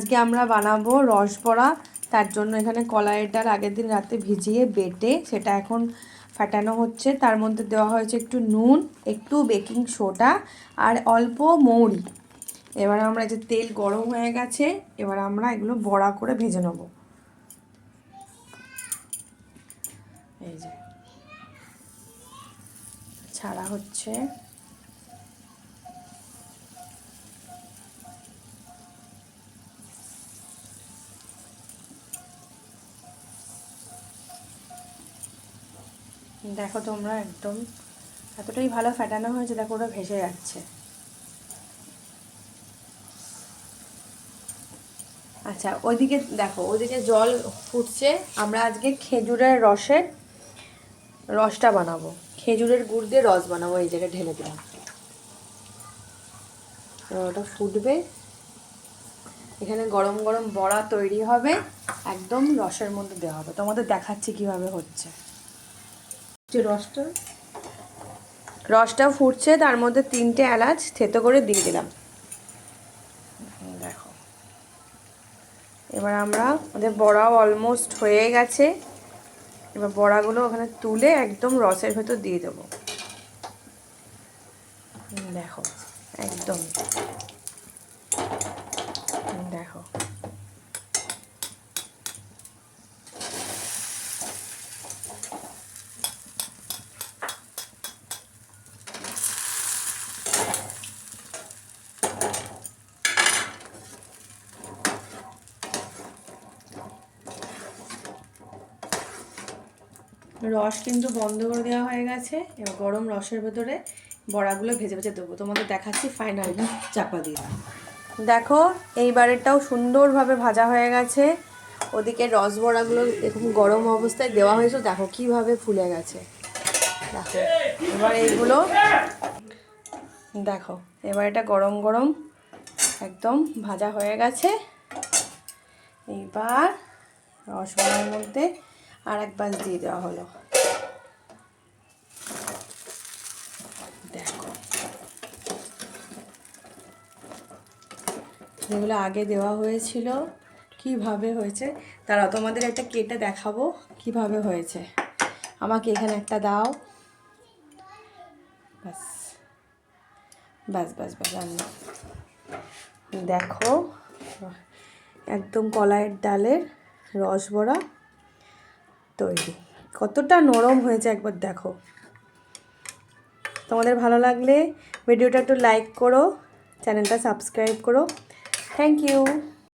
আজকে আমরা বানাবো রসবড়া। তার জন্য এখানে কলাইয়ের ডাল আগের দিন রাতে ভিজিয়ে বেটে সেটা এখন ফাটানো হচ্ছে। তার মধ্যে দেওয়া হয়েছে একটু নুন, একটু বেকিং সোডা আর অল্প মৌরি। এবার আমরা যে তেল গরম হয়ে গেছে, এবার আমরা এগুলো বড়া করে ভেজে নেব। এই যে ছাড়া হচ্ছে। দেখো তোমরা, একদম এতটাই ভালো ফাটানো হয়েছে, দেখো ওটা ভেসে যাচ্ছে। আচ্ছা, ওইদিকে দেখো, ওইদিকে জল ফুটছে। আমরা আজকে খেজুরের রসটা বানাবো, খেজুরের গুড় দিয়ে রস বানাবো। এই জায়গায় ঢেলে দিলাম, ওটা ফুটবে। এখানে গরম গরম বড়া তৈরি হবে, একদম রসের মধ্যে দেওয়া হবে। তোমাদের দেখাচ্ছি কিভাবে হচ্ছে। যে রসটা ফুটছে, তার মধ্যে 3টে এলাচ থেতো করে দিয়ে দিলাম। দেখো, এবার আমাদের বড়াও অলমোস্ট হয়ে গেছে। এবার বড়াগুলো ওখানে তুলে একদম রসের ভেতর দিয়ে দেবো। দেখো, একদম দেখো, রস কিন্তু বন্ধ করে দেওয়া হয়ে গেছে। এবার গরম রসের ভেতরে বড়াগুলো ভেজে ভেজে দেবো। তোমাদের দেখাচ্ছি ফাইনাল। চাপা দিয়ে দেখো, এইবারেরটাও সুন্দরভাবে ভাজা হয়ে গেছে। ওদিকে রস বড়াগুলো এরকম গরম অবস্থায় দেওয়া হয়েছে, দেখো কিভাবে ফুলে গেছে। দেখো, এবার এইগুলো দেখো, এবার এটা গরম গরম একদম ভাজা হয়ে গেছে। এইবার রসবড়ার মধ্যে আর এক বাস দিয়ে দেওয়া হলো। দেখো, যেগুলো আগে দেওয়া হয়েছিল কিভাবে হয়েছে, তারা তোমাদের একটা কেটে দেখাবো কিভাবে হয়েছে। আমাকে এখানে একটা দাও। বাস বাস বাস বাস, রান্না। দেখো, একদম কলাইয়ের ডালের রসবড়া তৈরি। কতটা নরম হয়েছে একবার দেখো। তোমাদের ভালো লাগলে ভিডিওটা একটু লাইক করো, চ্যানেলটা সাবস্ক্রাইব করো। Thank you.